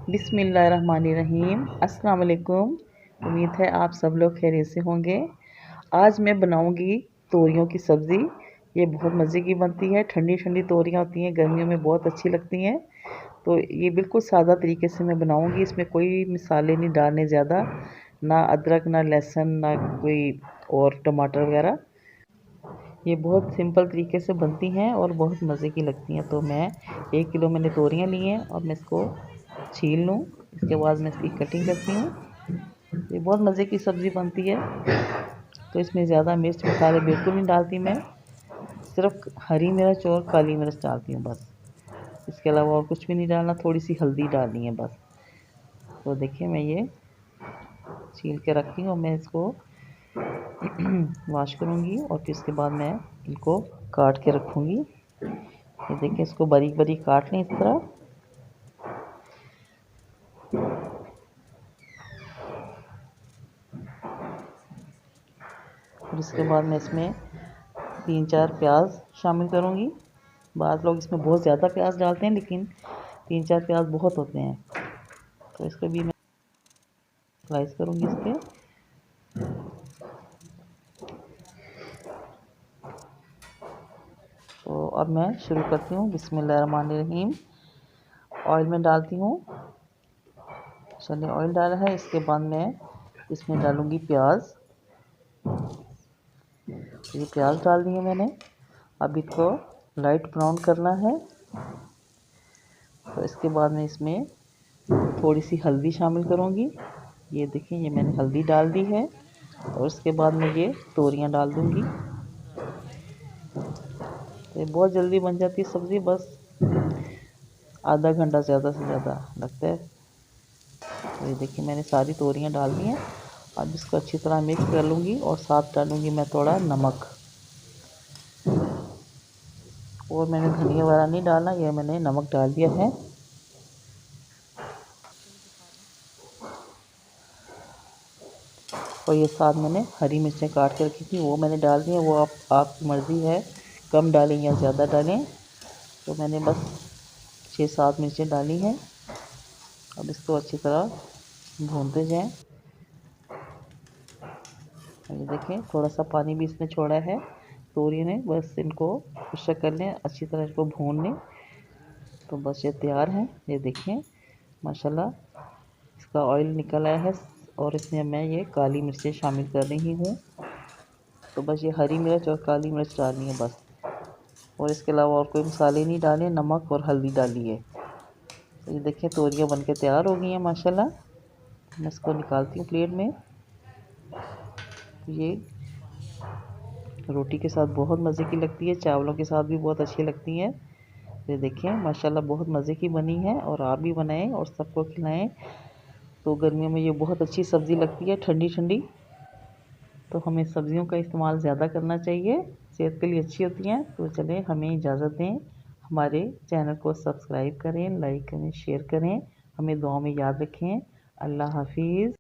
बिस्मिल्लाहिर्रहमानिर्रहीम। अस्सलाम वालेकुम। उम्मीद है आप सब लोग खैरियत से होंगे। आज मैं बनाऊंगी तोरियों की सब्ज़ी। ये बहुत मज़े की बनती है। ठंडी ठंडी तोरियां होती हैं, गर्मियों में बहुत अच्छी लगती हैं। तो ये बिल्कुल सादा तरीके से मैं बनाऊंगी। इसमें कोई मसाले नहीं डालने ज़्यादा, ना अदरक ना लहसुन ना कोई और टमाटर वगैरह। ये बहुत सिंपल तरीके से बनती हैं और बहुत मज़े की लगती हैं। तो मैं 1 किलो मैंने तोरियां ली हैं और मैं इसको छील लूँ। इसके बाद मैं इसकी कटिंग करती हूँ। ये बहुत मज़े की सब्ज़ी बनती है। तो इसमें ज़्यादा मिर्च मसाले बिल्कुल नहीं डालती मैं, सिर्फ हरी मिर्च और काली मिर्च डालती हूँ बस। इसके अलावा और कुछ भी नहीं डालना। थोड़ी सी हल्दी डालनी है बस। तो देखिए मैं ये छील के रखती हूँ और मैं इसको वॉश करूँगी और फिर इसके बाद मैं इनको काट के रखूँगी। ये देखिए इसको बारीक बारीक काट लें इस तरह। और इसके बाद मैं इसमें 3-4 प्याज शामिल करूँगी। बाद लोग इसमें बहुत ज़्यादा प्याज डालते हैं, लेकिन 3-4 प्याज बहुत होते हैं। तो इसको भी मैं स्लाइस करूँगी इसके। तो अब मैं शुरू करती हूँ। बिस्मिल्लाहिर्रहमानिर्रहीम। ऑयल में डालती हूँ। चलिए ऑयल डाला है। इसके बाद मैं इसमें डालूँगी प्याज। ये प्याज डाल दिए मैंने। अब इसको लाइट ब्राउन करना है। तो इसके बाद मैं इसमें थोड़ी सी हल्दी शामिल करूँगी। ये देखिए ये मैंने हल्दी डाल दी है। और उसके बाद मैं ये तोरियां डाल दूँगी। तो ये बहुत जल्दी बन जाती है सब्ज़ी, बस आधा घंटा ज़्यादा से ज़्यादा लगता है। तो ये देखिए मैंने सारी तोरियां डाल दी हैं। अब इसको अच्छी तरह मिक्स कर लूँगी और साथ डालूँगी मैं थोड़ा नमक। और मैंने धनिया वगैरह नहीं डालना, यह मैंने नमक डाल दिया है। और ये साथ मैंने हरी मिर्चें काट के रखी थी, वो मैंने डाल दी हैं। वो आपकी मर्ज़ी है, कम डालें या ज़्यादा डालें। तो मैंने बस 6-7 मिर्चें डाली हैं। अब इसको अच्छी तरह भूनते जाएं। ये देखें थोड़ा सा पानी भी इसने छोड़ा है तोरी ने। बस इनको खुश्क कर लें, अच्छी तरह इसको भून लें। तो बस ये तैयार है। ये देखें माशाल्लाह इसका ऑयल निकल आया है। और इसमें मैं ये काली मिर्चें शामिल कर रही हूँ। तो बस ये हरी मिर्च और काली मिर्च डालनी है बस। और इसके अलावा और कोई मसाले नहीं डाले, नमक और हल्दी डाली है। तो ये देखिए तोरियाँ बनके तैयार हो गई हैं माशाल्लाह। मैं इसको निकालती हूँ प्लेट में। ये रोटी के साथ बहुत मज़े की लगती है, चावलों के साथ भी बहुत अच्छी लगती है। ये देखिए माशाल्लाह बहुत मज़े की बनी है। और आप भी बनाएं और सबको खिलाएं। तो गर्मियों में ये बहुत अच्छी सब्ज़ी लगती है, ठंडी ठंडी। तो हमें सब्जियों का इस्तेमाल ज़्यादा करना चाहिए, सेहत के लिए अच्छी होती हैं। तो चलें हमें इजाज़त दें। हमारे चैनल को सब्सक्राइब करें, लाइक करें, शेयर करें। हमें दुआ में याद रखें। अल्लाह हाफिज़।